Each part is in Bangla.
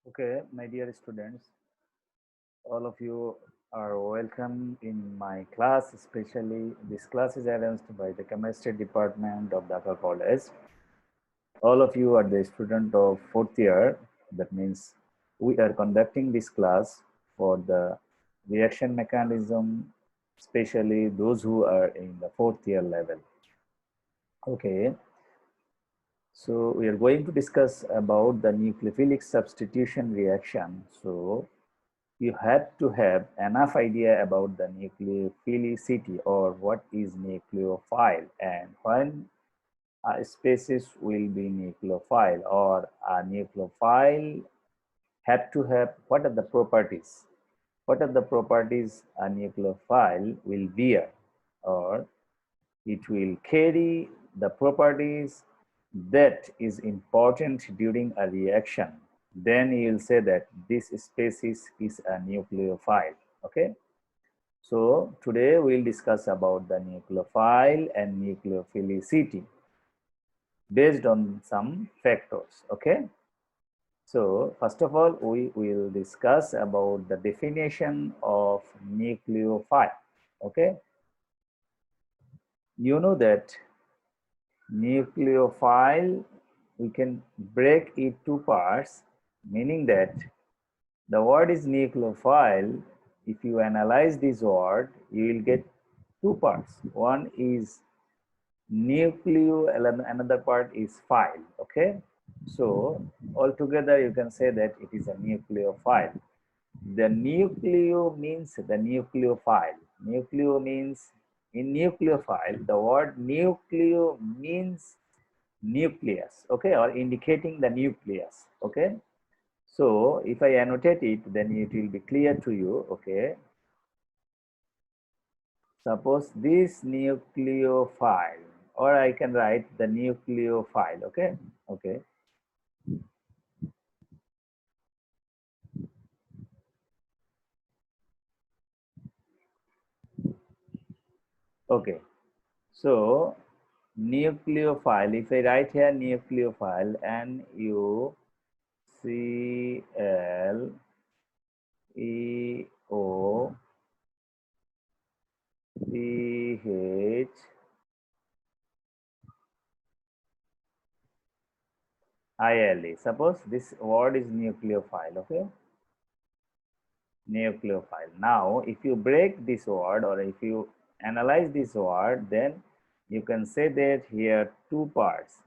Okay, my dear students, all of you are welcome in my class, especially this class is arranged by the chemistry department of Dhaka College. All of you are the student of fourth year. That means we are conducting this class for the reaction mechanism, especially those who are in the fourth year level. Okay, so we are going to discuss about the nucleophilic substitution reaction. So you have to have enough idea about the nucleophilicity or what is nucleophile and when a species will be nucleophile or a nucleophile have to have what are the properties, what are the properties a nucleophile will bear, or it will carry the properties that is important during a reaction. Then you will say that this species is a nucleophile. Okay. So today we'll discuss about the nucleophile and nucleophilicity based on some factors. Okay. So first of all, we will discuss about the definition of nucleophile. Okay. You know that nucleophile, we can break it two parts, meaning that the word is nucleophile. If you analyze this word, you will get two parts. One is nucleo, another part is phile. Okay, so altogether you can say that it is a nucleophile. The nucleo means the nucleophile. Nucleo means in nucleophile, the word nucleo means nucleus, okay, or indicating the nucleus. Okay, so if I annotate it, then it will be clear to you. Okay, suppose this nucleophile, or I can write the nucleophile. Okay, okay, okay. So nucleophile, if I write here nucleophile, NucleoPhile. Suppose this word is nucleophile. Okay, nucleophile. Now, if you break this word or if you analyze this word, then you can say that here two parts.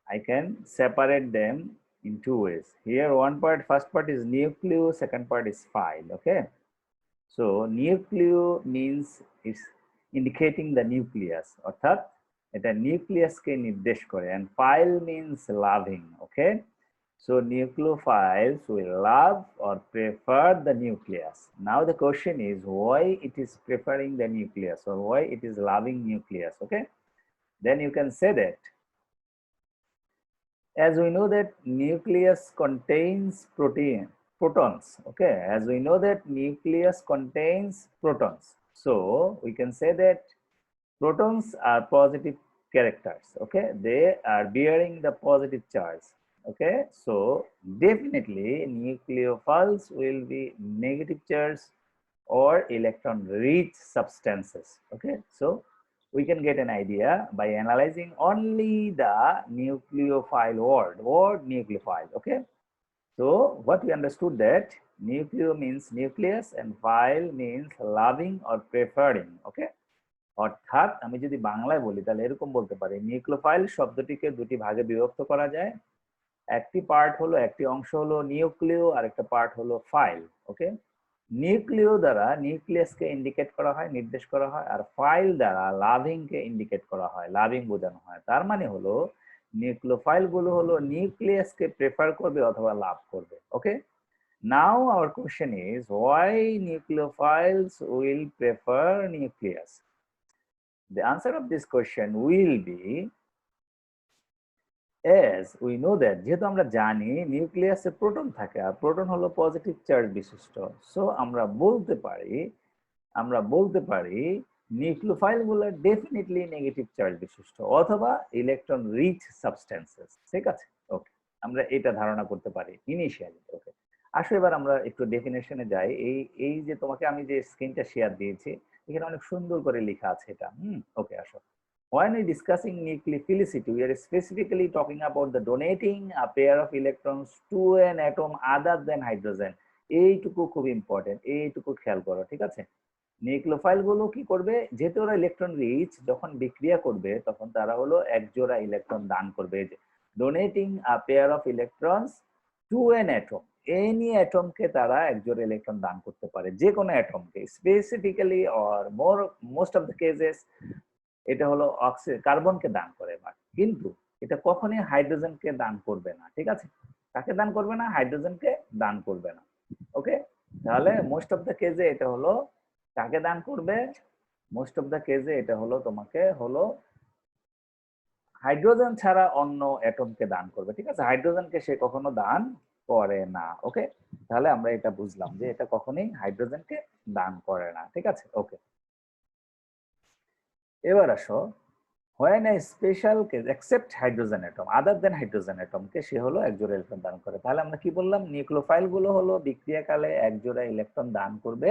I can separate them in two ways. Here one part, first part is nucleo, second part is phile. Okay. So nucleo means is indicating the nucleus, অর্থাৎ এটা নিউক্লিয়াসকে নির্দেশ করে, and phile means loving. Okay. So nucleophiles will love or prefer the nucleus. Now the question is why it is preferring the nucleus or why it is loving nucleus. Okay. Then you can say that as we know that nucleus contains protons. Okay, as we know that nucleus contains protons, so we can say that protons are positive characters. Okay, they are bearing the positive charge. Okay, so definitely nucleophiles will be negative charge or electron rich substances. Okay, so we can get an idea by analyzing only the nucleophile word nucleophile. Okay, so what we understood that nucleo means nucleus and phile means loving or preferring. Okay, অর্থাৎ আমি যদি বাংলায় বলি তাহলে এরকম বলতে পারি নিউক্লিওফাইল শব্দটিকে দুটি ভাগে বিভক্ত করা যায়। একটি পার্ট হলো, একটি অংশ হলো নিউক্লিও আর একটা পার্ট হলো ফাইল। ওকে, নিউক্লিও দ্বারা নিউক্লিয়াসকে ইন্ডিকেট করা হয়, নির্দেশ করা হয়, আর ফাইল দ্বারা লাভিং কে ইন্ডিকেট করা হয়, লাভিং বোঝানো হয়। তার মানে হলো নিউক্লিওফাইল গুলো হলো নিউক্লিয়াসকে প্রেফার করবে অথবা লাভ করবে। ওকে, now our question is why nucleophiles will prefer nucleus. The answer of this question will be as we know that যেহেতু আমরা জানি নিউক্লিয়াসে প্রোটন থাকে আর প্রোটন হলো পজিটিভ চার্জ বিশিষ্ট, সো আমরা বলতে পারি নিউক্লিওফাইল গুলো ডেফিনেটলি নেগেটিভ চার্জ বিশিষ্ট অথবা ইলেকট্রন রিচ সাবস্টেন্সেস। ঠিক আছে, ওকে। আমরা এটা ধারণা করতে পারি ইনিশিয়ালি। ওকে, আসো এবার আমরা একটু ডেফিনেশনে যাই। এই যে তোমাকে আমি যে স্ক্রিনটা শেয়ার দিয়েছি, এখানে অনেক সুন্দর করে লেখা আছে এটা। ওকে, আসো। When we discussing nucleophilicity, we are specifically talking about the donating a pair of electrons to an atom other than hydrogen. এইটুকু খুব ইম্পর্টেন্ট, এইটুকু খেয়াল করো, ঠিক আছে? নিউক্লিওফাইল গুলো কি করবে, যেহেতু ওরা ইলেকট্রন রিচ, যখন বিক্রিয়া করবে তখন তারা হলো এক জোড়া ইলেকট্রন দান করবে। যে donating a pair of electrons to an atom, any অ্যাটমকে তারা এক জোড়া ইলেকট্রন দান করতে পারে, যে কোনো অ্যাটমকে। Specifically or most of the cases এটা হলো কার্বনকে দান করে, কিন্তু এটা কখনই হাইড্রোজেনকে দান করবে না, ঠিক আছে? কাকে দান করবে না? হাইড্রোজেনকে দান করবে না। ওকে, তাহলে মোস্ট অফ দ্য কেসে এটা হলো কাকে দান করবে? মোস্ট অফ দ্য কেসে এটা হলো তোমাকে হলো হাইড্রোজেন ছাড়া অন্য অ্যাটমকে দান করবে, ঠিক আছে? হাইড্রোজেনকে সে কখনো দান করে না। ওকে, তাহলে আমরা এটা বুঝলাম যে এটা কখনোই হাইড্রোজেনকে দান করে না, ঠিক আছে? ওকে, এবার আসো, when a special case except hydrogen atom other than hydrogen atom কে সে হলো এক জোড়া ইলেকট্রন দান করে। তাহলে আমরা কি বললাম? নিউক্লিওফাইল গুলো হলো বিক্রিয়াকালে এক জোড়া ইলেকট্রন দান করবে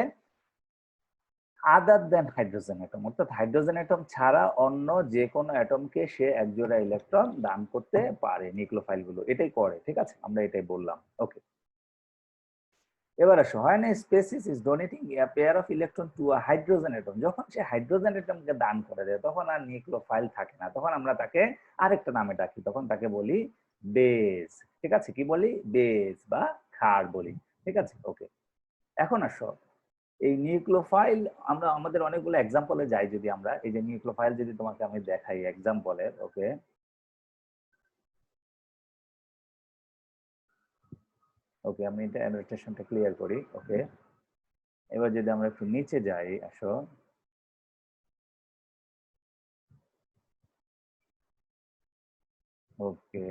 আদার দেন হাইড্রোজেন অ্যাটম, অর্থাৎ হাইড্রোজেন অ্যাটম ছাড়া অন্য যে কোনো অ্যাটমকে সে এক জোড়া ইলেকট্রন দান করতে পারে। নিউক্লিওফাইল গুলো এটাই করে, ঠিক আছে? আমরা এটাই বললাম। ওকে, এবার আসো, when a species is donating a pair of electron to a hydrogen atom, যখন সে হাইড্রোজেন অ্যাটমকে দান করে দেয় তখন আর নিউক্লিওফাইল থাকে না, তখন আমরা তাকে আরেকটা নামে ডাকি, তখন তাকে বলি বেস, ঠিক আছে? কি বলি? বেস বা ক্ষার বলি, ঠিক আছে? ওকে, এখন আসো, এই নিউক্লিওফাইল আমরা আমাদের অনেকগুলো এক্সাম্পলে যাই। যদি আমরা এই যে নিউক্লিওফাইল যদি তোমাকে আমি দেখাই এক্সাম্পলের, ওকে, ওকে, আমি এটা অ্যানোটেশনটা ক্লিয়ার করি। ওকে, এবার যদি আমরা একটু নিচে যাই, আসো, ওকে,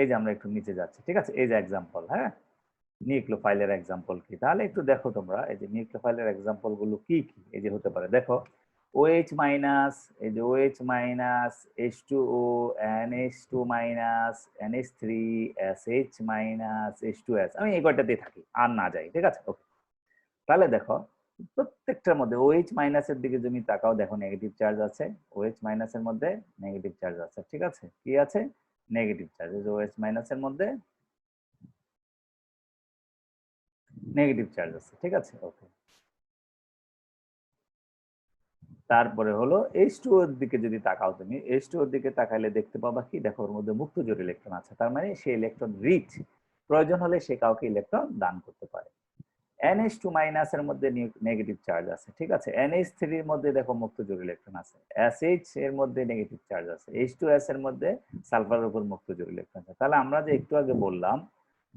এই যে আমরা একটু নিচে যাচ্ছি, ঠিক আছে? এই যে এক্সাম্পল, হ্যাঁ, নিউক্লিওফাইলের এক্সাম্পল কি, তাহলে একটু দেখো তোমরা এই যে নিউক্লিওফাইলের এক্সাম্পল গুলো কি কি এই যে হতে পারে। দেখো, OH মাইনাস, এই যে OH minus, H2O, NH2 minus, NH3, SH minus, H2S, আমি এই কয়টাতেই থাকি আর না যাই, ঠিক আছে? ওকে, তাহলে দেখো প্রত্যেকটার মধ্যে OH মাইনাসের দিকে তুমি তাকাও, দেখো নেগেটিভ চার্জ আছে। OH মাইনাসের মধ্যে নেগেটিভ চার্জ আছে, ঠিক আছে? কি আছে? Negative charge. OH মাইনাসের মধ্যে নেগেটিভ চার্জ আছে, ঠিক আছে? ওকে, তারপরে হলো H2O এর দিকে যদি তাকাও, তুমি H2O এর দিকে তাকাইলে দেখতে পাবা কি? দেখো ওর মধ্যে মুক্ত জোড় ইলেকট্রন আছে, তার মানে সে ইলেকট্রন রিচ, প্রয়োজন হলে সে কাউকে ইলেকট্রন দান করতে পারে। NH2 মাইনাস এর মধ্যে নেগেটিভ চার্জ আছে, ঠিক আছে? NH3 এর মধ্যে দেখো মুক্ত জোড় ইলেকট্রন আছে। SH এর মধ্যে নেগেটিভ চার্জ আছে। H2S এর মধ্যে সালফারের উপর মুক্ত জোড় ইলেকট্রন আছে। তাহলে আমরা যে একটু আগে বললাম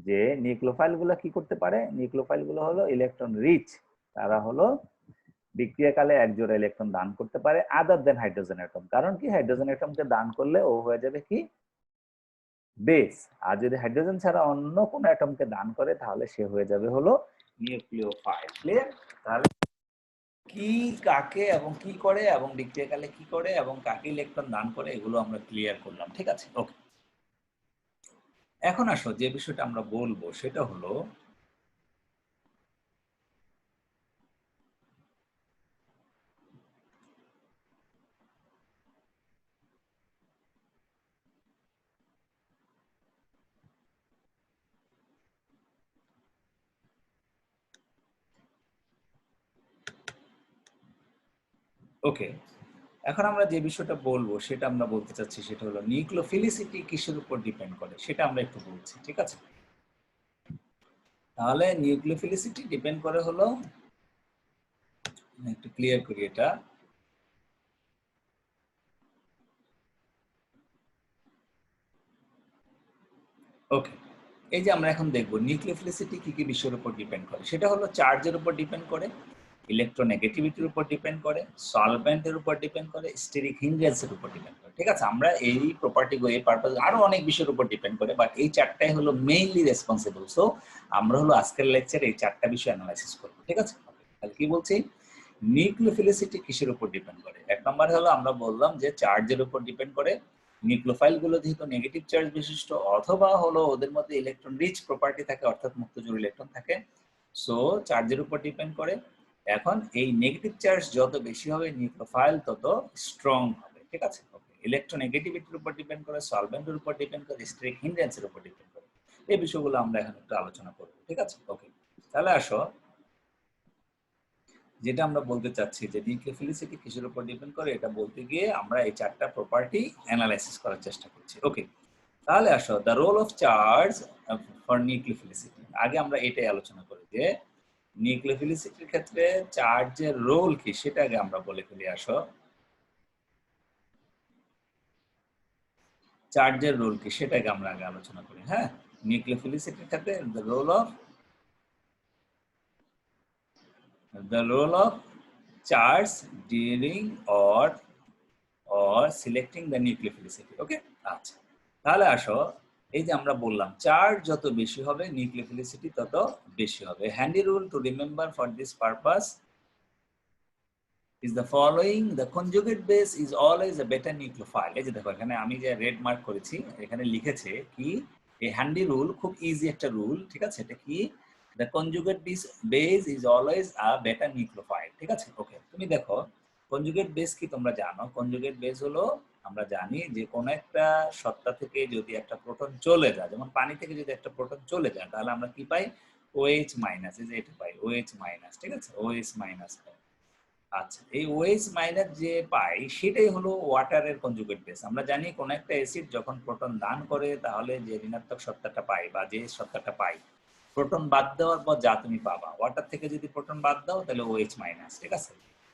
যে নিউক্লিওফাইল গুলো কি করতে পারে? নিউক্লিওফাইল গুলো হলো ইলেকট্রন রিচ, তারা হলো বিক্রিয়াকালে এক জোড়া ইলেকট্রন দান করতে পারে আদার দেন হাইড্রোজেন অ্যাটম। কারণ কি? হাইড্রোজেন অ্যাটমকে দান করলে ও হয়ে যাবে কি? বেস। আর যদি হাইড্রোজেন ছাড়া অন্য কোনো অ্যাটমকে দান করে তাহলে সে হয়ে যাবে হলো নিউক্লিওফাইল। ক্লিয়ার? তাহলে কি কাকে এবং কি করে এবং বিক্রিয়াকালে কি করে এবং কাকে ইলেকট্রন দান করে এগুলো আমরা ক্লিয়ার করলাম, ঠিক আছে? ওকে, এখন আসো যে বিষয়টা আমরা বলবো সেটা হলো ওকে, এখন আমরা যে বিষয়টা বলবো সেটা আমরা বলতে চাচ্ছি সেটা হলো নিউক্লিওফিলিসিটি কিসের উপর ডিপেন্ড করে সেটা আমরা একটু বলছি, ঠিক আছে? তাহলে নিউক্লিওফিলিসিটি ডিপেন্ড করে হলো, একটু ক্লিয়ার করি এটা। ওকে, এই যে আমরা এখন দেখব নিউক্লিওফিলিসিটি কি কি বিষয়ের উপর ডিপেন্ড করে। সেটা হলো চার্জের উপর ডিপেন্ড করে, ইলেকট্রোনেগেটিভিটির উপর ডিপেন্ড করে, সলভেন্টের উপর ডিপেন্ড করে, স্টেরিক হিন্ড্রেন্সের উপর ডিপেন্ড করে, ঠিক আছে? আমরা এই প্রপার্টিগুলো এই পারপাস আরো অনেক বিষয়ের উপর ডিপেন্ড করে, বাট এই চারটাই হলো মেইনলি রেসপন্সিবল। সো আমরা হলো আজকের লেকচারে এই চারটা বিষয় অ্যানালাইসিস করব, ঠিক আছে? তাহলে কি বলছি? নিউক্লিওফিলিসিটি কিসের উপর ডিপেন্ড করে? এক নম্বরে হলো আমরা বললাম যে চার্জের উপর ডিপেন্ড করে, নিউক্লিওফাইল গুলো যেহেতু নেগেটিভ চার্জ বিশিষ্ট অথবা হলো ওদের মধ্যে ইলেকট্রন রিচ প্রপার্টি থাকে, অর্থাৎ মুক্ত জোড় ইলেকট্রন থাকে, সো চার্জের উপর ডিপেন্ড করে। এখন এই নেগেটিভ চার্জ যত বেশি হবে নিউক্লিওফাইল তত স্ট্রং হবে, ঠিক আছে। ওকে, ইলেকট্রোনেগেটিভিটির উপর ডিপেন্ড করে, সলভেন্টের উপর ডিপেন্ড করে, স্টেরিক হিন্ড্রেন্সের উপর ডিপেন্ড করে। এই বিষয়গুলো আমরা এখন একটু আলোচনা করব, ঠিক আছে। ওকে, তাহলে আসো যেটা আমরা বলতে চাচ্ছি যে নিউক্লিওফিলিসিটি কিসের উপর ডিপেন্ড করে, এটা বলতে গিয়ে আমরা এই চারটা প্রপার্টি অ্যানালাইসিস করার চেষ্টা করছি। ওকে, তাহলে আসো the role of charge for nucleophilicity. আগে আমরা এটাই আলোচনা করি যে নিউক্লিওফিলিসিটির ক্ষেত্রে চার্জের রোল কি, সেটা আগে আমরা বলে ফেলি। আসো চার্জের রোল কি সেটাকে আমরা আগে আলোচনা করি। হ্যাঁ, নিউক্লিওফিলিসিটির ক্ষেত্রে the role of charge during or selecting the nucleophilicity. ওকে, আচ্ছা, তাহলে আসো এই যে আমরা বললাম চার্জ যত বেশি হবে নিউক্লিওফিলিসিটি তত বেশি হবে। Handy rule to remember for this purpose is the following: the conjugate base is always a beta nucleophile. এই যে দেখো এখানে আমি যে রেড মার্ক করেছি এখানে লিখেছে কি, এই হ্যান্ডি রুল খুব ইজি একটা রুল, ঠিক আছে। এটা কি, the conjugate base is always a beta nucleophile, ঠিক আছে। ওকে, তুমি দেখো কনজুগেট বেস কি তোমরা জানো। কনজুগেট বেস হলো, আমরা জানি যে কোন একটা সত্তা থেকে যদি একটা প্রোটন চলে যায়, যেমন পানি থেকে যদি একটা প্রোটন চলে যায় তাহলে আমরা কি পাই, OH মাইনাস, এই যে এটা পাই OH মাইনাস, ঠিক আছে, OH মাইনাস পাই। আচ্ছা, এই OH মাইনাস যে পাই সেটাই হলো ওয়াটারের কনজুগেট বেস। আমরা জানি কোন একটা অ্যাসিড যখন প্রোটন দান করে তাহলে যে ঋণাত্মক সত্তাটা পাই বা যে সত্তাটা পাই, প্রোটন বাদ দেওয়ার পর যা তুমি পাবা, ওয়াটার থেকে যদি প্রোটন বাদ দাও তাহলে OH মাইনাস, ঠিক আছে।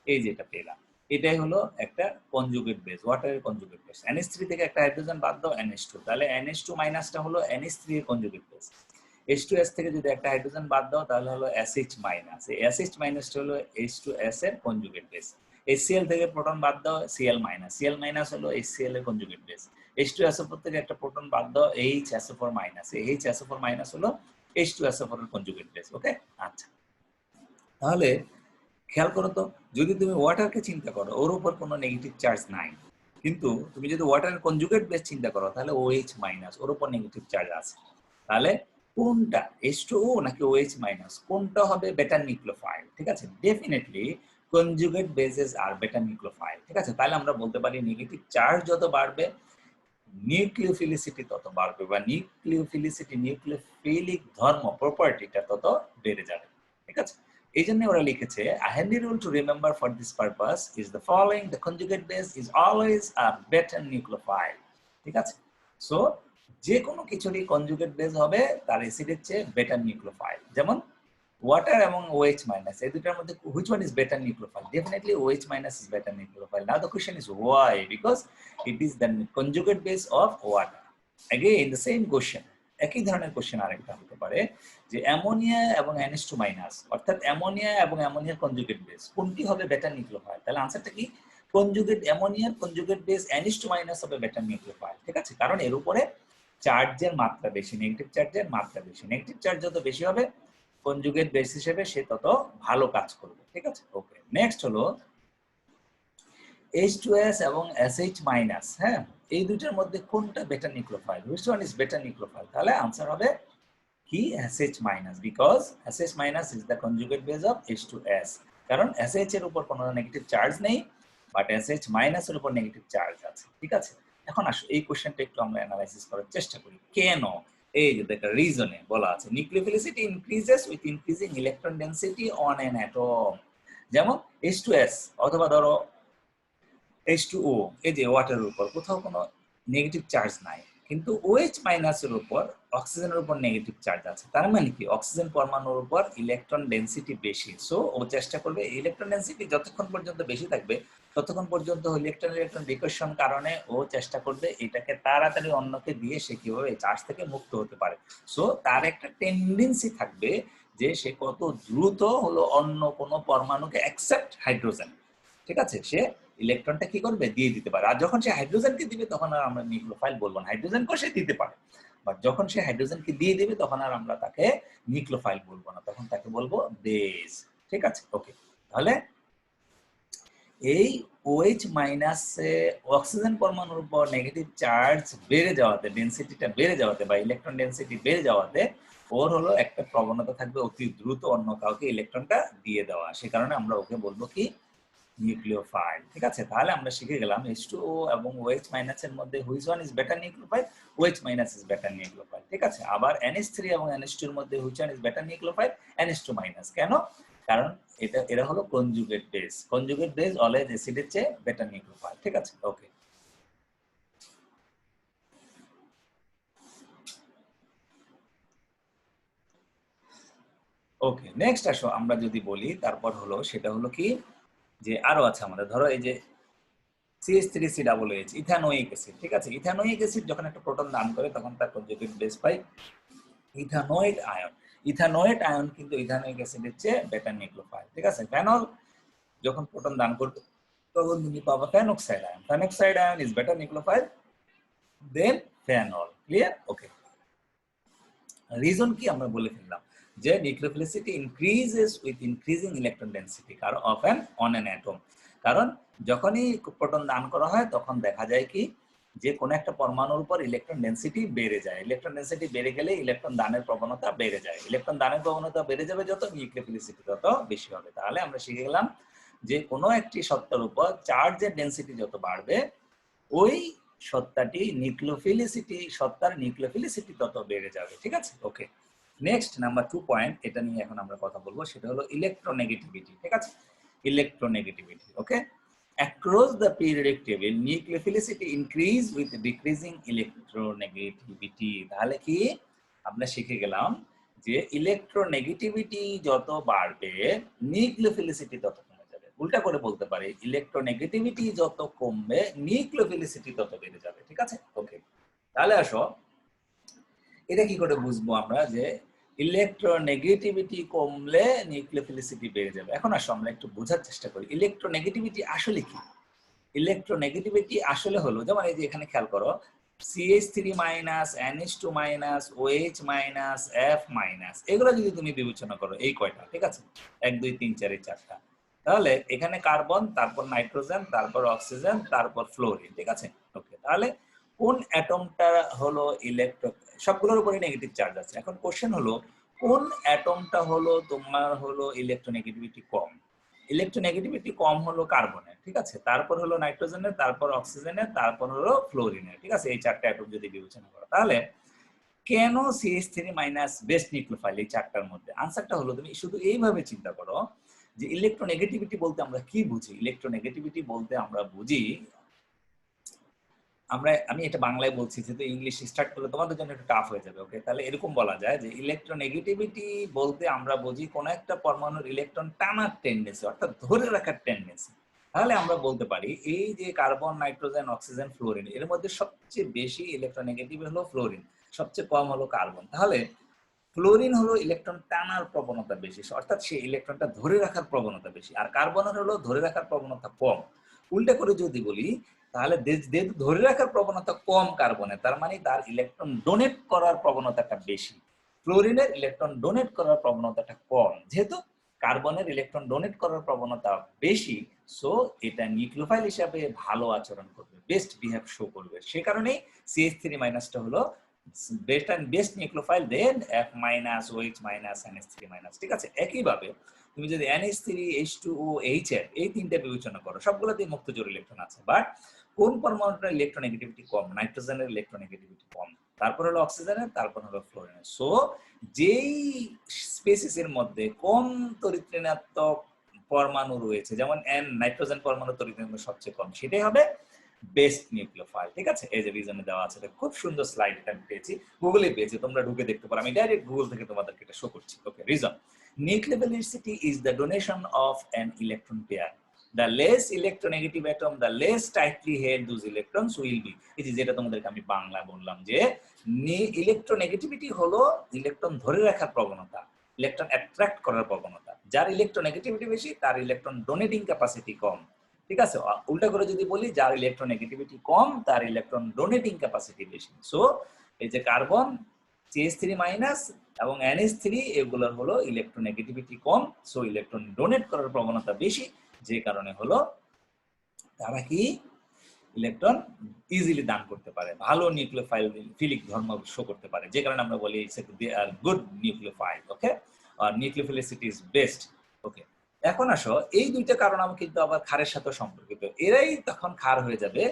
এই যেটা পেলাম এটাই হলো একটা কনজুগেট বেস, ওয়াটারের কনজুগেট বেস। NH3 থেকে একটা হাইড্রোজেন বাদ দাও NH2, তাহলে NH2 মাইনাসটা হলো NH3 এর কনজুগেট বেস। H2S থেকে যদি একটা হাইড্রোজেন বাদ দাও তাহলে হলো SH মাইনাস, এই SH মাইনাসটা হলো H2S এর কনজুগেট বেস। HCl থেকে প্রোটন বাদ দাও Cl মাইনাস, Cl মাইনাস হলো HCl এর কনজুগেট বেস। H2SO4 থেকে একটা প্রোটন বাদ দাও HSO4 মাইনাস, এই HSO4 মাইনাস হলো H2SO4 এর কনজুগেট বেস। ওকে, আচ্ছা, তাহলে খেয়াল করো তো, যদি তুমি ওয়াটারকে চিন্তা করো ওর উপর কোনো নেগেটিভ চার্জ নাই, কিন্তু তুমি যদি ওয়াটারের কনজুগেট বেস চিন্তা করো তাহলে OH মাইনাস, ওর উপর নেগেটিভ চার্জ আছে। তাহলে কোনটা H2O নাকি OH মাইনাস, কোনটা হবে বেটার নিউক্লিওফাইল, ঠিক আছে। ডেফিনেটলি কনজুগেট বেসেস আর বেটার নিউক্লিওফাইল, ঠিক আছে। তাহলে আমরা বলতে পারি নেগেটিভ চার্জ যত বাড়বে নিউক্লিওফিলিসিটি তত বাড়বে, বা নিউক্লিওফিলিসিটি নিউক্লিওফিলিক ধর্ম প্রপার্টিটা তত বেড়ে যাবে, ঠিক আছে। এই জন্য ওরা লিখেছে a handy rule to remember for this purpose is the following: the conjugate base is always a better nucleophile, ঠিক আছে। সো যে কোনো কিছুরই কনজুগেট বেস হবে তার অ্যাসিডের চেয়ে বেটার নিউক্লিওফাইল। যেমন water এবং OH minus, এই দুটার মধ্যে which one is better nucleophile? Definitely OH minus is better nucleophile. Now the question is why? Because it is the conjugate base of water. Again the same question, একই ধরনের কোশ্চেন আরেকটা হতে পারে যে অ্যামোনিয়া এবং NH2 মাইনাস, অর্থাৎ অ্যামোনিয়া এবং অ্যামোনিয়ার কনজুগেট বেস কোনটি হবে বেটার নিউক্লিওফাইল? তাহলে আনসারটা কি, কনজুগেট অ্যামোনিয়ার কনজুগেট বেস NH2 মাইনাস হবে বেটার নিউক্লিওফাইল, ঠিক আছে। কারণ এর উপরে চার্জের মাত্রা বেশি, নেগেটিভ চার্জের মাত্রা বেশি, নেগেটিভ চার্জ যত বেশি হবে কনজুগেট বেস হিসেবে সে তত ভালো কাজ করবে, ঠিক আছে। ওকে, নেক্সট হলো H2S এবং SH মাইনাস। হ্যাঁ, এই দুইটার মধ্যে কোনটা better nucleophile? which one is better nucleophile? তাহলে आंसर হবে কি SH minus, because SH minus is the conjugate base of H2S, কারণ SH এর উপর কোনো নেগেটিভ চার্জ নেই বাট SH মাইনাস এর উপর নেগেটিভ চার্জ আছে, ঠিক আছে। এখন আসো এই কোশ্চেনটা একটু আমরা অ্যানালাইসিস করার চেষ্টা করি। কেন? এই যে দেখো রিজনে বলা আছে nucleophilicity increases with increasing electron density on an atom. যেমন H2S অথবা ধরো H2O, এই যে ওয়াটারের উপর কোথাও কোনো নেগেটিভ চার্জ নাই, কিন্তু OH মাইনাসের উপর অক্সিজেনের উপর নেগেটিভ চার্জ আছে। তার মানে কি, অক্সিজেন পরমাণুর উপর ইলেকট্রন ডেনসিটি বেশি, সো ও চেষ্টা করবে ইলেকট্রন ডেনসিটি যতক্ষণ পর্যন্ত বেশি থাকবে ততক্ষণ পর্যন্ত ইলেকট্রন ইলেকট্রন রিকার্শন কারণে ও চেষ্টা করবে এটাকে তাড়াতাড়ি অন্যকে দিয়ে সে কিভাবে এই চার্জ থেকে মুক্ত হতে পারে। সো তার একটা টেন্ডেন্সি থাকবে যে সে কত দ্রুত হলো অন্য কোনো পরমাণুকে অ্যাকসেপ্ট হাইড্রোজেন, ঠিক আছে, সে ইলেকট্রনটা কি করবে দিয়ে দিতে পারে। আর যখন সে হাইড্রোজেনকে দিবে তখন আর আমরা নিউক্লিওফাইল বলবো না, হাইড্রোজেনকে সে দিতে পারে, বাট যখন সে হাইড্রোজেনকে দিয়ে দিবে তখন আর আমরা তাকে নিউক্লিওফাইল বলবো না, তখন তাকে বলবো বেস, ঠিক আছে। ওকে, তাহলে এই OH মাইনাসে অক্সিজেন পরমাণুর উপর নেগেটিভ চার্জ বেড়ে যাওয়াতে, ডেনসিটিটা বেড়ে যাওয়াতে বা ইলেকট্রন ডেনসিটি বেড়ে যাওয়াতে ওর হলো একটা প্রবণতা থাকবে অতি দ্রুত অন্য কাউকে ইলেকট্রনটা দিয়ে দেওয়া। সে কারণে আমরা ওকে বলবো কি নিউক্লিওফাইল। ঠিক আছে, তাহলে আমরা শিখে গেলাম H2O এবং OH মাইনাস এর মধ্যে which one is better nucleophile, OH minus is better nucleophile. ঠিক আছে, আবার NH3 এবং NH2 এর মধ্যে which one is better nucleophile, NH2 minus. কেন? কারণ এরা হলো conjugate base. Conjugate base always অ্যাসিডের চেয়ে বেটার নিউক্লিওফাইল। ঠিক আছে, ওকে। ওকে, নেক্সট আসো আমরা যদি বলি, তারপর হলো সেটা হলো কি যে আরো আছে আমাদের, ধরো এই যে CH3COOH ইথানোয়িক অ্যাসিড। ঠিক আছে, ইথানোয়িক অ্যাসিড যখন একটা প্রোটন দান করে তখন তার কনজুগেট বেস পাই ইথানোয়েট আয়ন। ইথানোয়েট আয়ন কিন্তু ইথানোয়িক অ্যাসিডের চেয়ে বেটার নিউক্লিওফাইল। ঠিক আছে, ফেনল যখন প্রোটন দান করবে তখন তুমি পাবা phenoxide ion. Phenoxide ion is better nucleophile than phenol. Clear? Okay. Reason কি আমরা বলে ফেললাম যে nucleophilicity increases with increasing electron density of an on an atom. কারণ যখনই প্রোটন দান করা হয় তখন দেখা যায় কি যে কোনো একটা পরমাণুর উপর ইলেকট্রন ডেনসিটি বেড়ে যায়। ইলেকট্রন ডেনসিটি বেড়ে গেলে ইলেকট্রন দানের প্রবণতা বেড়ে যায়। ইলেকট্রন দানের প্রবণতা বেড়ে যাবে যত, নিউক্লিওফিলিসিটি তত বেশি হবে। তাহলে আমরা শিখে গেলাম যে কোনো একটি সত্তার উপর চার্জের ডেনসিটি যত বাড়বে ওই সত্তাটি সত্তার নিউক্লিওফিলিসিটি তত বেড়ে যাবে। ঠিক আছে, ওকে। নেক্সট নাম্বার 2 পয়েন্ট, এটা নিয়ে এখন আমরা কথা বলবো, সেটা হলো ইলেকট্রোনেগেটিভিটি। ঠিক আছে, electronegativity. Okay, across the periodic table nucleophilicity increase with decreasing electronegativity। তাহলে কি আমরা শিখে গেলাম যে ইলেকট্রোনেগেটিভিটি যত বাড়বে নিউক্লিওফিলিসিটি তত কমে যাবে। উল্টা করে বলতে পারি ইলেকট্রোনেগেটিভিটি যত কমবে নিউক্লিওফিলিসিটি তত বেড়ে যাবে। ঠিক আছে, ওকে। তাহলে আসো এটা কি করে বুঝবো আমরা যে ইলেকট্রোনেগেটিভিটি কমলে নিউক্লিওফিলিসিটি বেড়ে যাবে। এখন আসো আমরা একটু বোঝার চেষ্টা করি ইলেকট্রোনেগেটিভিটি আসলে কি। ইলেকট্রোনেগেটিভিটি আসলে হলো, যেমন এই যে এখানে খেয়াল করো CH3 minus, NH2 minus, OH minus, F minus, এগুলো যদি তুমি বিবেচনা করো এই কয়টা, ঠিক আছে 1 2 3 4 এই চারটা, তাহলে এখানে কার্বন, তারপর নাইট্রোজেন, তারপর অক্সিজেন, তারপর ফ্লোরিন। ঠিক আছে, ওকে। তাহলে কোন অ্যাটমটা হলো সবগুলোর উপরে নেগেটিভ চার্জ আছে। এখন কোশ্চেন হলো কোন অ্যাটমটা হলো তোমার হলো ইলেকট্রোনেগেটিভিটি কম। ইলেকট্রোনেগেটিভিটি কম হলো কার্বনের। ঠিক আছে, তারপর হলো নাইট্রোজেনের, তারপর অক্সিজেনের, তারপর হলো ফ্লোরিনের। ঠিক আছে, এই চারটা অ্যাটম যদি বিবেচনা করো তাহলে কেন CH3 মাইনাস বেস্ট নিউক্লিওফাইল এই চারটার মধ্যে? আনসারটা হলো তুমি শুধু এইভাবে চিন্তা করো যে ইলেকট্রোনেগেটিভিটি বলতে আমরা কি বুঝি। ইলেকট্রোনেগেটিভিটি বলতে আমরা বুঝি, আমি এটা বাংলায় বলছি যেহেতু ইংলিশ স্টার্ট করলে তোমাদের জন্য একটু টাফ হয়ে যাবে। ওকে, তাহলে এরকম বলা যায় যে ইলেকট্রোনেগেটিভিটি বলতে আমরা বুঝি কোন একটা পরমাণুর ইলেকট্রন টানার টেন্ডেন্সি, অর্থাৎ ধরে রাখার টেন্ডেন্সি। তাহলে আমরা বলতে পারি এই যে কার্বন, নাইট্রোজেন, অক্সিজেন, ফ্লোরিন, এর মধ্যে সবচেয়ে বেশি ইলেকট্রোনেগেটিভ হলো ফ্লোরিন, সবচেয়ে কম হলো কার্বন। তাহলে ফ্লোরিন হলো ইলেকট্রন টানার প্রবণতা বেশি, অর্থাৎ সেই ইলেকট্রনটা ধরে রাখার প্রবণতা বেশি, আর কার্বনের হলো ধরে রাখার প্রবণতা কম। উল্টা করে যদি বলি তাহলে ধরে রাখার প্রবণতা কম কার্বনের, তার মানে তার ইলেকট্রন ডোনেট করার প্রবণতাটা বেশি। ফ্লোরিনের ইলেকট্রন ডোনেট করার প্রবণতাটা কম। যেহেতু কার্বনের ইলেকট্রন ডোনেট করার প্রবণতা বেশি, সো এটা নিউক্লিওফাইল হিসাবে ভালো আচরণ করবে, বেস্ট বিহেভ শো করবে। সে কারণেই CH3 মাইনাসটা হলো বেস্ট নিউক্লিওফাইল দেন F minus, OH minus, NH3 minus. ঠিক আছে, একইভাবে তুমি যদি NH3, H2O, HF এই তিনটা বিবেচনা করো, সবগুলোতেই মুক্ত জোড় ইলেকট্রন আছে, বাট কোন পরমাণুটার ইলেকট্রোনেগেটিভিটি কম? নাইট্রোজেনের ইলেকট্রোনেগেটিভিটি কম, তারপর হলো অক্সিজেনের, তারপর হলো ফ্লোরিনের। সো যেই স্পেসিসের মধ্যে কম তড়িৎ ঋণাত্মক পরমাণু রয়েছে, যেমন নাইট্রোজেন পরমাণু তড়িৎ ঋণাত্মক সবচেয়ে কম, সেটাই হবে বেস্ট নিউক্লিওফাইল। ঠিক আছে, এই যে রিজনে দেওয়া আছে, খুব সুন্দর স্লাইড এটা পেয়েছি, গুগলে পেয়েছি, তোমরা ঢুকে দেখতে পারো, আমি ডাইরেক্ট গুগল থেকে তোমাদেরকে এটা শো করছি। ওকে, reason nucleophilicity is the donation of an electron pair. The less electronegative atom, the less tightly held those electrons will be. এই যে যেটা তোমাদেরকে আমি বাংলা বললাম যে ইলেকট্রোনেগেটিভিটি হলো ইলেকট্রন ধরে রাখার প্রবণতা, ইলেকট্রন অ্যাট্রাক্ট করার প্রবণতা। যার ইলেকট্রোনেগেটিভিটি বেশি তার ইলেকট্রন ডোনেটিং ক্যাপাসিটি কম। ঠিক আছে, উল্টা করে যদি বলি যার ইলেকট্রোনেগেটিভিটি কম তার ইলেকট্রন ডোনেটিং ক্যাপাসিটি বেশি। সো এই যে কার্বন, CH3 মাইনাস এবং NH3 এগুলোর হলো ইলেকট্রোনেগেটিভিটি কম, সো ইলেকট্রন ডোনেট করার প্রবণতা বেশি, যে কারণে হলো তারা কি ইলেকট্রন ইজিলি দান করতে পারে, ভালো নিউক্লিওফিলিক ধর্ম শো করতে পারে, যে কারণে আমরা বলি they are good nucleophile. Okay, আর নিউক্লিওফিলিসিটি ইজ বেস্ট। ওকে, এখন আসো এই দুইটা কারণ আমি কিন্তু আবার ক্ষারের সাথে সম্পর্কিত, এরাই তখন ক্ষার হয়ে যাবে।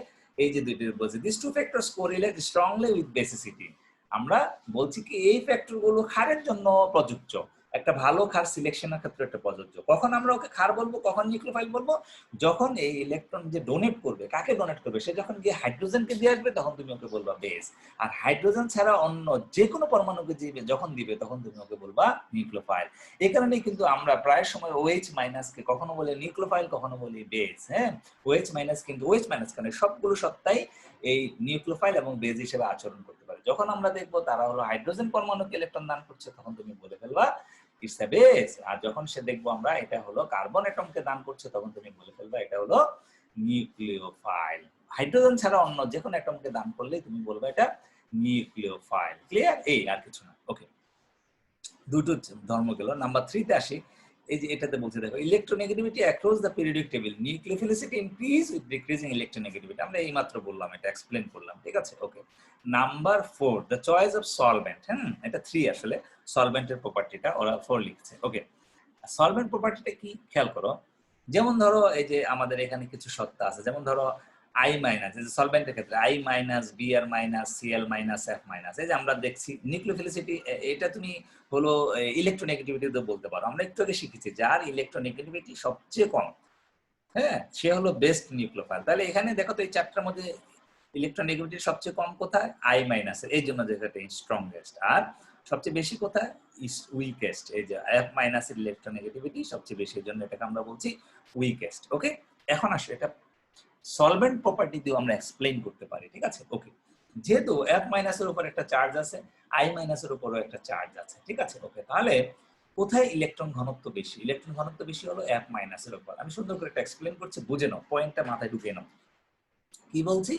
এই যে দুইটা বলছি, this two factors correlate strongly with basicity. আমরা বলছি কি এই ফ্যাক্টর গুলো ক্ষারের জন্য প্রযোজ্য, একটা ভালো ক্ষার সিলেকশনের ক্ষেত্রে এটা প্রযোজ্য। কখন আমরা ওকে ক্ষার বলবো, কখন নিউক্লিওফাইল বলবো? যখন এই ইলেকট্রন যে ডোনেট করবে, কাকে ডোনেট করবে, সে যখন গিয়ে হাইড্রোজেনকে দিয়ে আসবে তখন তুমি ওকে বলবা বেস। আর হাইড্রোজেন ছাড়া অন্য যে কোনো পরমাণুকে যখন দিবে তখন তুমি ওকে বলবা নিউক্লিওফাইল। এই কারণেই কিন্তু আমরা প্রায় সময় OH মাইনাসকে কখনো বলি নিউক্লিওফাইল, কখনো বলি বেস। হ্যাঁ, OH মাইনাস কিন্তু OH মাইনাস কারণে সবগুলো সত্তাই এই নিউক্লিওফাইল এবং বেস হিসেবে আচরণ করতে পারে। যখন আমরা দেখবো তারা হলো হাইড্রোজেন পরমাণুকে ইলেকট্রন দান করছে তখন তুমি বলে ফেলবা ইটস এ বেস। আর যখন সে দেখবো আমরা এটা হলো কার্বন অ্যাটমকে দান করছে তখন তুমি বলে ফেলবা এটা হলো নিউক্লিওফাইল। হাইড্রোজেন ছাড়া অন্য যে কোনো অ্যাটমকে দান করলে তুমি বলবে এটা নিউক্লিওফাইল। ক্লিয়ার? এই আর কিছু না। ওকে, দুটো ধর্ম গেল। নাম্বার 3 তে আসি। এই যে এটাতে বলছে দেখো, electronegativity across the periodic table, nucleophilicity increase with decreasing electronegativity. আমরা এই মাত্র বললাম, এটা এক্সপ্লেন করলাম, ঠিক আছে? Okay, number 4 the choice of solvent. এটা 3 আসলে সলভেন্টের প্রপার্টিটা ওরা 4 লিখছে। ওকে, সলভেন্ট প্রপার্টিটা কি খেয়াল করো। যেমন ধরো এই যে আমাদের এখানে কিছু সত্তা আছে, যেমন ধরো I মাইনাস, এই যে সলভেন্টের ক্ষেত্রে I minus, Br minus, Cl minus, F minus. এই যে আমরা দেখছি নিউক্লিওফিলিসিটি, এটা তুমি হলো ইলেকট্রোনেগেটিভিটি তো বলতে পারো। আমরা একটু আগে শিখেছি যার ইলেকট্রোনেগেটিভিটি সবচেয়ে কম, হ্যাঁ, সে হলো বেস্ট নিউক্লিওফাইল। তাহলে এখানে দেখো তো এই চারটার মধ্যে ইলেকট্রোনেগেটিভিটি সবচেয়ে কম কোথায়? I মাইনাস, এই জন্য যেটা স্ট্রংগেস্ট। আর সবচেয়ে বেশি কোথায়? Is weakest. এই যে F মাইনাস এর ইলেকট্রোনেগেটিভিটি সবচেয়ে বেশি, এর জন্য এটাকে আমরা বলছি উইকেস্ট। ওকে, এখন আসো এটা সলভেন্ট প্রপার্টি দিয়েও আমরা এক্সপ্লেইন করতে পারি, ঠিক আছে? ওকে, যেহেতু F মাইনাস এর উপর একটা চার্জ আছে, I মাইনাস এর উপরও একটা চার্জ আছে, ঠিক আছে? ওকে, তাহলে কোথায় ইলেকট্রন ঘনত্ব বেশি? ইলেকট্রন ঘনত্ব বেশি হলো F মাইনাস এর উপর। আমি সুন্দর করে একটা এক্সপ্লেইন করছি, বুঝে নাও, পয়েন্টটা মাথায় ঢুকিয়ে নাও। কি বলছি?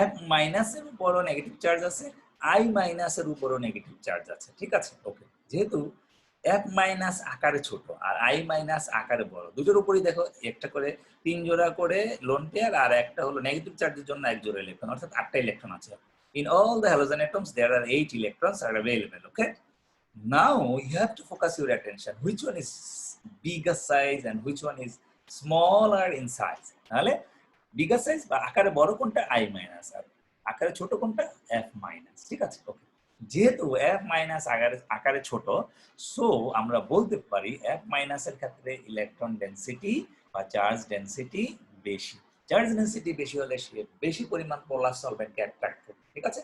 F মাইনাস এর উপরও নেগেটিভ চার্জ আছে, I মাইনাস এর উপরও নেগেটিভ চার্জ আছে, ঠিক আছে? ওকে, যেহেতু F মাইনাস আকারে ছোট আর I মাইনাস আকারে বড়, দুটোর উপরই দেখো একটা করে 3 জোড়া করে লোন পেয়ার, আর একটা হলো নেগেটিভ চার্জের জন্য 1 জোড়া ইলেকট্রন, অর্থাৎ 8টা ইলেকট্রন আছে। In all the halogen atoms there are 8 electrons are available. Okay, now you have to focus your attention which one is bigger size and which one is smaller in size. তাহলে বিগার সাইজ বা আকারে বড় কোনটা? I মাইনাস, আর আকারে ছোট কোনটা? F মাইনাস, ঠিক আছে? ওকে, যেহেতু F মাইনাস আকারে ছোট, সো আমরা বলতে পারি F মাইনাস এর ক্ষেত্রে ইলেকট্রন ডেনসিটি বা চার্জ ডেনসিটি বেশি। চার্জ ডেনসিটি বেশি হলে সে বেশি পরিমাণ পোলার সলভেন্টকে অ্যাট্রাক্ট করবে, ঠিক আছে?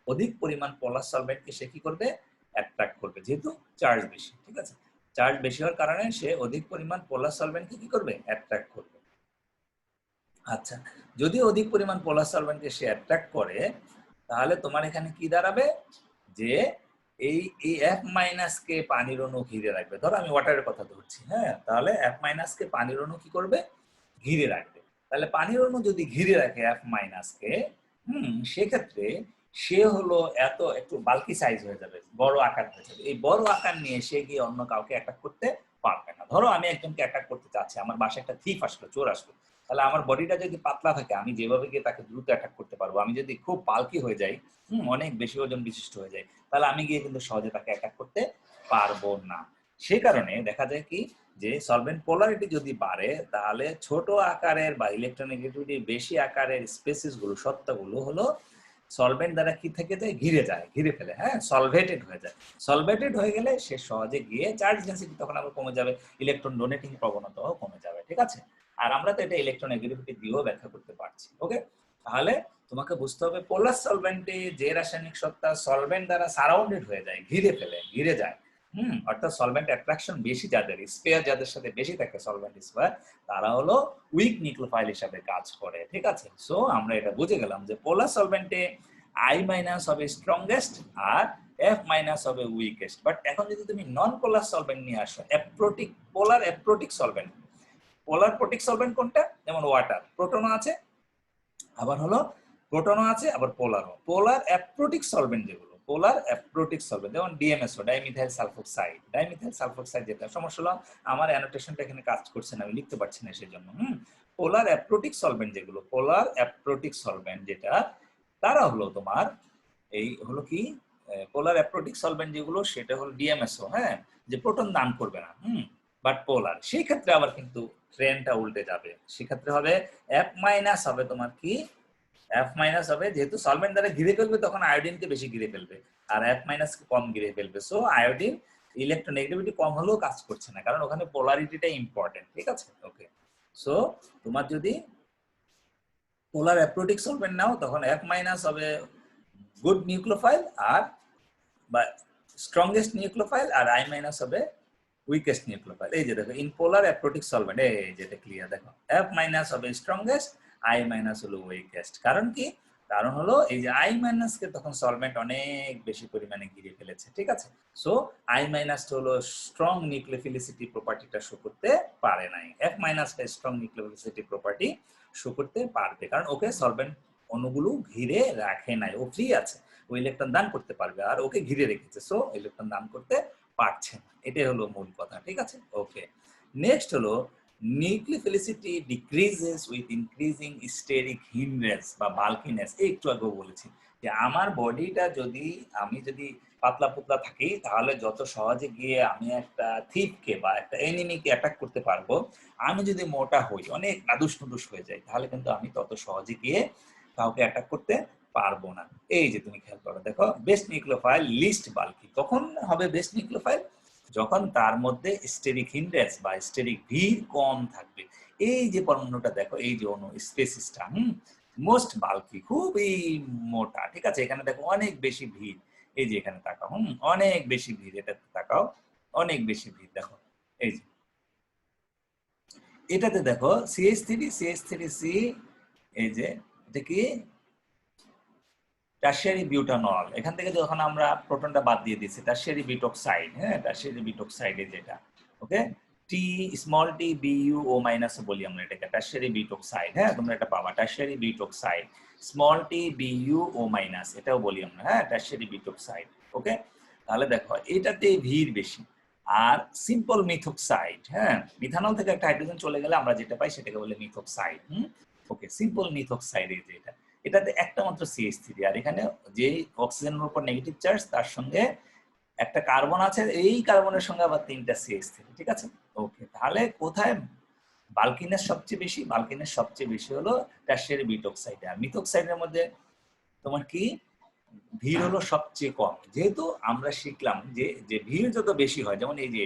অধিক পরিমাণ পোলার সলভেন্টকে সে কি করবে? অ্যাট্রাক্ট করবে, যেহেতু চার্জ বেশি, ঠিক আছে? চার্জ বেশি হওয়ার কারণে সে অধিক পরিমাণ পোলার সলভেন্টকে কি করবে? অ্যাট্রাক্ট করবে। আচ্ছা, যদি অধিক পরিমাণ পোলার সলভেন্টকে সে অ্যাট্রাক্ট করে, তাহলে তোমার এখানে কি দাঁড়াবে? যে এই F মাইনাস কে পানির অণু ঘিরে রাখবে। ধরো আমি ওয়াটারের কথা ধরছি, হ্যাঁ, তাহলে F মাইনাস কে পানির অণু কি করবে? ঘিরে রাখবে। তাহলে পানির অণু যদি ঘিরে রাখে F মাইনাস কে, সেক্ষেত্রে সে হলো একটু বাল্কি সাইজ হয়ে যাবে, বড় আকার হয়ে যাবে। এই বড় আকার নিয়ে সে গিয়ে অন্য কাউকে অ্যাটাক করতে পারবে না। ধরো আমি একজনকে অ্যাটাক করতে চাচ্ছি, আমার বাসায় একটা থিফ আসলো, চোর আসলো, তাহলে আমার বডিটা যদি পাতলা থাকে আমি যেভাবে গিয়ে তাকে দ্রুত অ্যাটাক করতে পারবো। আমি যদি খুব বাল্কি হয়ে যাই, অনেক বেশি ওজন বিশিষ্ট হয়ে যায়, তাহলে আমি গিয়ে কিন্তু সহজে তাকে অ্যাটাক করতে পারবো না। সে কারণে দেখা যায় কি, যে সলভেন্ট পোলারিটি যদি বাড়ে, তাহলে ছোট আকারের বা ইলেকট্রোনেগেটিভিটি বেশি আকারের স্পেসিস গুলো, সত্তাগুলো হলো সলভেন্ট দ্বারা কি থেকে যায়? ঘিরে ফেলে, হ্যাঁ, সলভেটেড হয়ে যায়। সলভেটেড হয়ে গেলে সে সহজে গিয়ে চার্জ ডেনসিটি তখন আবার কমে যাবে, ইলেকট্রন ডোনেটিং প্রবণতাও কমে যাবে, ঠিক আছে? আর আমরা তো এটা ইলেকট্রোনেগেটিভিটি দিয়েও ব্যাখ্যা করতে পারছি। ওকে, তাহলে তোমাকে বুঝতে হবে পোলার সলভেন্টে যে রাসায়নিক সত্তা সলভেন্ট দ্বারা সারাউন্ডেড হয়ে যায়, ঘিরে যায়, অর্থাৎ সলভেন্ট অ্যাট্রাকশন বেশি যাদের, স্পেয়ার যাদের সাথে বেশি থাকে সলভেন্ট স্পেয়ার, তারা হলো উইক নিউক্লিওফাইল হিসাবে কাজ করে, ঠিক আছে? সো আমরা এটা বুঝে গেলাম যে পোলার সলভেন্টে I মাইনাস হবে স্ট্রংগেস্ট আর F মাইনাস হবে উইকেস্ট। বাট এখন যদি তুমি নন পোলার সলভেন্ট নিয়ে আসো, পোলার অ্যাপ্রোটিক সলভেন্ট। পোলার প্রোটিক সলভেন্ট কোনটা? যেমন ওয়াটার, প্রোটনও আছে, আবার হলো প্রোটনও আছে, আবার পোলারও। পোলার অ্যাপ্রোটিক সলভেন্ট যেগুলো, পোলার অ্যাপ্রোটিক সলভেন্ট, যেমন DMSO, ডাইমিথাইল সালফোক্সাইড, যেটা সমস্যা হলো আমার অ্যানোটেশনটা এখানে কাজ করছে না, আমি লিখতে পারছি না সেজন্য। পোলার অ্যাপ্রোটিক সলভেন্ট যেগুলো, পোলার অ্যাপ্রোটিক সলভেন্ট যেটা, তারা হলো তোমার এই হলো কি পোলার অ্যাপ্রোটিক সলভেন্ট যেগুলো সেটা হলো ডিএমএসও, হ্যাঁ, যে প্রোটন দান করবে না, বাট পোলার, সেই ক্ষেত্রে আবার কিন্তু ট্রেনটা উল্টে যাবে। সেক্ষেত্রে হবে F মাইনাস হবে তোমার কি, F মাইনাস হবে, যেহেতু সলভেন্ট দ্বারা ঘিরে ফেলবে তখন আয়োডিনকে বেশি ঘিরে ফেলবে, আর F মাইনাস কে কম ঘিরে ফেলবে। সো আয়োডিন ইলেকট্রোনেগেটিভিটি কম হলেও কাজ করছে না, কারণ ওখানে পোলারিটিটা ইম্পর্টেন্ট, ঠিক আছে। ওকে, সো তোমার যদি পোলার অ্যাপ্রোটিক সলভেন্ট নাও তখন F মাইনাস হবে গুড নিউক্লিওফাইল আর বা স্ট্রংগেস্ট নিউক্লিওফাইল, আর I মাইনাস হবে উইকেস্ট নিউক্লিওফাইল। এই যে দেখো ইন পোলার অ্যাপ্রোটিক সলভেন্ট, এই যেটা ক্লিয়ার দেখো, F মাইনাস হবে স্ট্রংগেস্ট, I মাইনাস হলো উইকেস্ট। কারণ কি, কারণ হলো এই যে I মাইনাস কে তখন সলভেন্ট অনেক বেশি পরিমাণে ঘিরে ফেলেছে, ঠিক আছে। সো I মাইনাস হলো স্ট্রং নিউক্লিওফিলিসিটি প্রপার্টিটা শো করতে পারে নাই, F মাইনাস টা স্ট্রং নিউক্লিওফিলিসিটি প্রপার্টি শো করতে পারবে, কারণ ওকে সলভেন্ট অণুগুলো ঘিরে রাখে নাই, ও ফ্রি আছে, ও ইলেকট্রন দান করতে পারবে, আর ওকে ঘিরে রেখেছে, সো ইলেকট্রন দান করতে পারছে না। এটাই হলো মূল কথা, ঠিক আছে। ওকে, নেক্সট হলো nucleophilicity decreases with increasing steric hindrance বা বাল্কিনেস। একটু আগে বলেছি যে আমার বডিটা যদি আমি যদি পাতলা পুতলা থাকি তাহলে যত সহজে গিয়ে আমি একটা থিপকে বা একটা এনিমিকে অ্যাটাক করতে পারবো। আমি যদি মোটা হই, অনেক নাদুস নুদুস হয়ে যাই, তাহলে কিন্তু আমি তত সহজে গিয়ে কাউকে অ্যাটাক করতে পারবো না। এই যে তুমি খেয়াল করো, দেখো বেস্ট নিউক্লিওফাইল লিস্ট বাল্কি, কখন হবে বেস্ট নিউক্লিওফাইল, যখন তার মধ্যে স্টেরিক হিন্ড্রেন্স বা স্টেরিক ভিড় কম থাকবে। এই যে পরমাণুটা দেখো, এই যে অণু স্পেসিসটা মোস্ট বাল্কি, খুবই মোটা, ঠিক আছে। এখানে দেখো অনেক বেশি ভিড়, এই যে এখানে তাকাও, অনেক বেশি ভিড়, এটা তাকাও, অনেক বেশি ভিড় দেখো, এই যে এটাতে দেখো CH3 C, এই যে এটা কি টারশিয়ারি বিউটানল, এখান থেকে যখন আমরা প্রোটনটা বাদ দিয়ে দিচ্ছি টারশিয়ারি বিউটক্সাইড, হ্যাঁ, টারশিয়ারি বিউটক্সাইড যেটা, ওকে, টি স্মল টি বিইউ ও মাইনাস বলি আমরা এটাকে, টারশিয়ারি বিউটক্সাইড, হ্যাঁ, তোমরা এটা পাবা টারশিয়ারি বিউটক্সাইড, স্মল টি বিইউ ও মাইনাস এটাও বলি আমরা, হ্যাঁ, টারশিয়ারি বিউটক্সাইড। ওকে, তাহলে দেখো এটাতে ভিড় বেশি। আর সিম্পল মিথক্সাইড, হ্যাঁ, মিথানল থেকে একটা হাইড্রোজেন চলে গেলে আমরা যেটা পাই সেটাকে বলে মিথক্সাইড। ওকে, সিম্পল মিথক্সাইড এই যে এটা, এটাতে একটা মাত্র CH3, আর এখানে যে অক্সিজেনের উপর নেগেটিভ চার্জ তার সঙ্গে একটা কার্বন আছে, এই কার্বনের সঙ্গে আবার 3টা CH3, ঠিক আছে। ওকে, তাহলে কোথায় বাল্কিনেস সবচেয়ে বেশি, বাল্কিনেস সবচেয়ে বেশি হলো টারশিয়ারি বিউটক্সাইডে, আর মিথক্সাইডের মধ্যে তোমার কি ভিড় হলো সবচেয়ে কম। যেহেতু আমরা শিখলাম যে যে ভিড় যত বেশি হয়, যেমন এই যে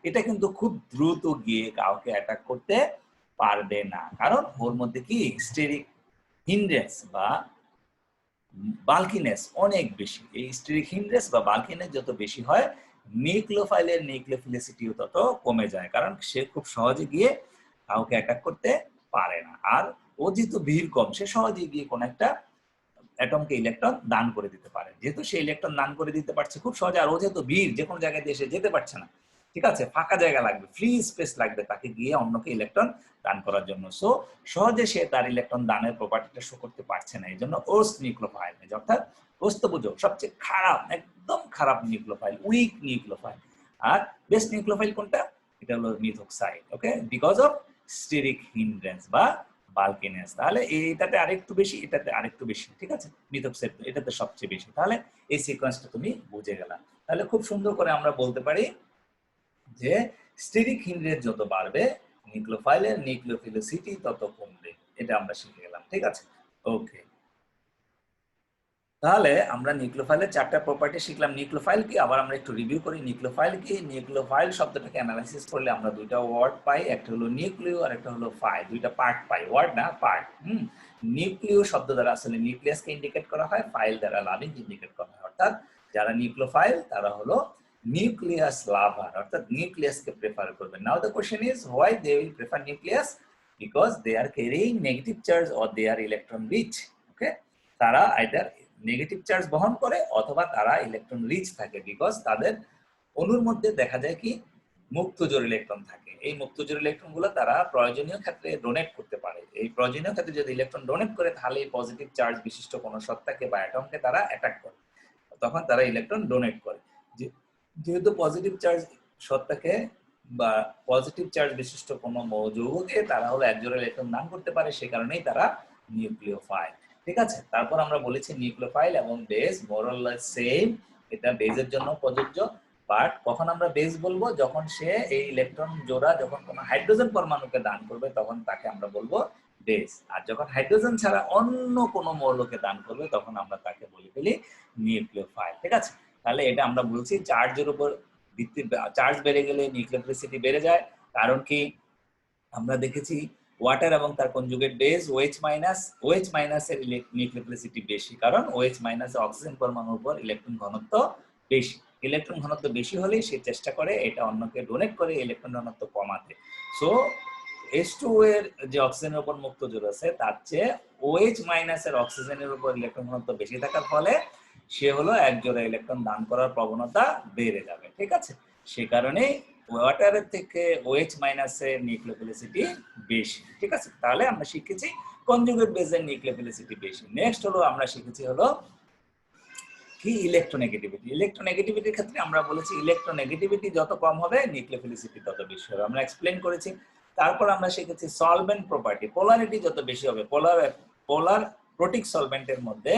এটা কিন্তু খুব দ্রুত গিয়ে কাউকে অ্যাটাক করতে পারবে না, কারণ ওর মধ্যে কি স্টেরিক হিন্ড্রেন্স বা বাল্কিনেস অনেক বেশি। এই স্টেরিক হিন্ড্রেন্স বা বাল্কিনেস যত বেশি হয়, নিউক্লিওফাইলের নিউক্লিওফিলিসিটিও তত কমে যায়, কারণ সে খুব সহজে গিয়ে কাউকে অ্যাটাক করতে পারে না। আর ও যেহেতু ভিড় কম, সে সহজে গিয়ে কোন একটা অ্যাটমকে ইলেকট্রন দান করে দিতে পারে। যেহেতু সে ইলেকট্রন দান করে দিতে পারছে খুব সহজে, আর ও যেহেতু ভিড়, যে কোনো জায়গায় দিয়ে সে যেতে পারছে না, ঠিক আছে, ফাঁকা জায়গা লাগবে, ফ্রি স্পেস লাগবে তাকে গিয়ে অন্যকে ইলেকট্রন দান করার জন্য। সো সহজে সে তার ইলেকট্রন দানের প্রপার্টিটা শো করতে পারছে না, এই জন্য ওস্ট নিউক্লিওফাইল, অর্থাৎ ওস্ত বুঝো সবচেয়ে খারাপ, একদম খারাপ নিউক্লিওফাইল, উইক নিউক্লিওফাইল। আর বেস্ট নিউক্লিওফাইল কোনটা, এটা হলো মিথক্সাইড। ওকে, বিকজ অফ স্টেরিক হিন্ড্রেন্স বা বাল্কিনেস। তাহলে এটাতে আরেকটু বেশি, এটাতে আরেকটু বেশি, ঠিক আছে, মিথক্সাইড এটাতে সবচেয়ে বেশি। তাহলে এই সিকোয়েন্সটা তুমি বুঝে গেলা। তাহলে খুব সুন্দর করে আমরা বলতে পারি যে স্টেরিক হিন্ড্রেন্স যত বাড়বে নিউক্লিওফাইলের নিউক্লিওফিলিসিটি তত কমবে, এটা আমরা শিখে গেলাম, ঠিক আছে। ওকে, তাহলে আমরা নিউক্লিওফাইলের 4টা প্রপার্টি শিখলাম। নিউক্লিওফাইল কি আবার আমরা একটু রিভিউ করি। নিউক্লিওফাইল কি, নিউক্লিওফাইল শব্দটাকে অ্যানালাইসিস করলে আমরা দুইটা ওয়ার্ড পাই, একটা হলো নিউক্লিও আর একটা হলো ফাইল, দুইটা পার্ট পাই, ওয়ার্ড না পার্ট। নিউক্লিও শব্দ দ্বারা আসলে নিউক্লিয়াসকে ইন্ডিকেট করা হয়, ফাইল দ্বারা লাভিং ইন্ডিকেট করা হয়। অর্থাৎ যারা নিউক্লিওফাইল তারা হলো নিউক্লিয়াস লাভার, অর্থাৎ নিউক্লিয়াসকে প্রেফার করবে। Now the question is why they will prefer nucleus, because they are carrying negative charge or they are electron rich. Okay, তারা আইদার নেগেটিভ চার্জ বহন করে অথবা তারা ইলেকট্রন রিচ থাকে, বিকজ তাদের অণুর মধ্যে দেখা যায় কি মুক্ত জোড় ইলেকট্রন থাকে। এই মুক্ত জোড় ইলেকট্রন গুলো তারা প্রয়োজনীয় ক্ষেত্রে ডোনেট করতে পারে। এই প্রয়োজনীয় ক্ষেত্রে যদি ইলেকট্রন ডোনেট করে তাহলে এই পজিটিভ চার্জ বিশিষ্ট কোনো সত্তাকে বা অ্যাটমকে তারা অ্যাটাক করে, তখন তারা ইলেকট্রন ডোনেট করে। যেহেতু পজিটিভ চার্জ সত্তাকে বা পজিটিভ চার্জ বিশিষ্ট কোনো যৌগকে তারা হলো এক জোড়া ইলেকট্রন দান করতে পারে, সে কারণেই তারা নিউক্লিওফাইল। ঠিক আছে, তারপর আমরা বলেছি নিউক্লিওফাইল এবং base more or less same, এটা বেজের জন্য প্রযোজ্য। বাট কখন আমরা বেস বলবো, যখন সে এই ইলেকট্রন জোড়া যখন কোনো হাইড্রোজেন পরমাণুকে দান করবে তখন তাকে আমরা বলবো বেস, আর যখন হাইড্রোজেন ছাড়া অন্য কোনো মৌলকে দান করবে তখন আমরা তাকে বলে ফেলি নিউক্লিওফাইল। ঠিক আছে, তাহলে এটা আমরা বলছি চার্জের উপর ভিত্তি, চার্জ বেড়ে গেলে নিউক্লিওফিলিসিটি বেড়ে যায়। কারণ কি, আমরা দেখেছি ওয়াটার এবং তার কনজুগেট বেস OH মাইনাস এর নিউক্লিওফিলিসিটি বেশি, কারণ OH মাইনাস অক্সিজেন পরমাণুর উপর ইলেকট্রন ঘনত্ব বেশি। ইলেকট্রন ঘনত্ব বেশি হলেই সে চেষ্টা করে এটা অন্যকে ডোনেট করে ইলেকট্রন ঘনত্ব কমাতে। সো H2O এর যে অক্সিজেনের উপর মুক্ত জোর আছে তার চেয়ে OH মাইনাস এর অক্সিজেনের উপর ইলেকট্রন ঘনত্ব বেশি থাকার ফলে সে হলো এক জোড়া ইলেকট্রন দান করার প্রবণতা বেড়ে যাবে। ঠিক আছে, সে কারণে ওয়াটারের থেকে OH মাইনাস এর নিউক্লিওফিলিসিটি বেশি। ঠিক আছে, তাহলে আমরা শিখেছি কনজুগেট বেসের নিউক্লিওফিলিসিটি বেশি। নেক্সট হলো আমরা শিখেছি হলো কি ইলেকট্রোনেগেটিভিটি। ইলেকট্রোনেগেটিভিটির ক্ষেত্রে আমরা বলেছি ইলেকট্রোনেগেটিভিটি যত কম হবে নিউক্লিওফিলিসিটি তত বেশি হবে, আমরা এক্সপ্লেন করেছি। তারপর আমরা শিখেছি সলভেন্ট প্রপার্টি, পোলারিটি যত বেশি হবে, পোলার প্রোটিক সলভেন্টের মধ্যে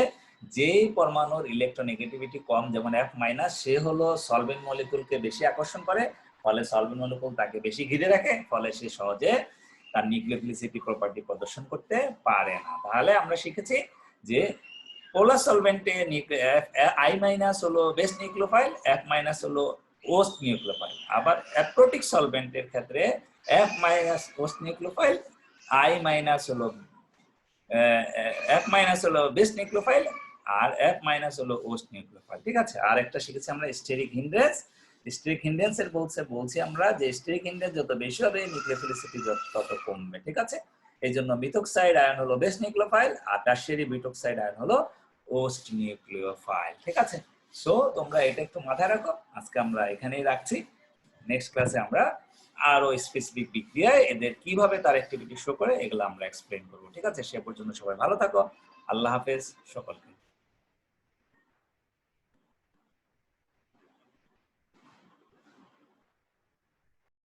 যেই পরমাণুর ইলেকট্রোনেগেটিভিটি কম, যেমন F মাইনাস, সে হলো সলভেন্ট মলিকুলকে বেশি আকর্ষণ করে, ফলে সলভেন্ট মলিকুল তাকে বেশি ঘিরে রাখে, ফলে সে সহজে তার নিউক্লিওফিলিসিটি প্রপার্টি প্রদর্শন করতে পারে না। তাহলে আমরা শিখেছি যে পোলার সলভেন্টে I মাইনাস হলো বেস্ট নিউক্লিওফাইল, F মাইনাস হলো ওস্ট নিউক্লিওফাইল। আবার অ্যাপ্রোটিক সলভেন্টের ক্ষেত্রে F minus worst nucleophile, I minus হলো F মাইনাস হলো বেস্ট নিউক্লিওফাইল, আর F মাইনাস হলো ওস্ট নিউক্লিওফাইল। ঠিক আছে, আর একটা শিখেছি আমরা স্টেরিক হিন্ড্রেন্স। স্টেরিক হিন্ড্রেন্স এর বলছি আমরা যে স্টেরিক হিন্ড্রেন্স যত বেশি হবে নিউক্লিওফিলিসিটি তত কমবে। ঠিক আছে, এই জন্য মিথক্সাইড আয়ন হলো বেস্ট নিউক্লিওফাইল আর টারশিয়ারি মিথক্সাইড আয়ন হলো ওস্ট নিউক্লিওফাইল। ঠিক আছে, সো তোমরা এটা একটু মাথায় রাখো। আজকে আমরা এখানেই রাখছি, নেক্সট ক্লাসে আমরা আরো স্পেসিফিক বিক্রিয়ায় এদের কিভাবে তার অ্যাক্টিভিটি শো করে এগুলো আমরা এক্সপ্লেইন করবো। ঠিক আছে, সে পর্যন্ত সবাই ভালো থাকো, আল্লাহ হাফেজ সকলকে।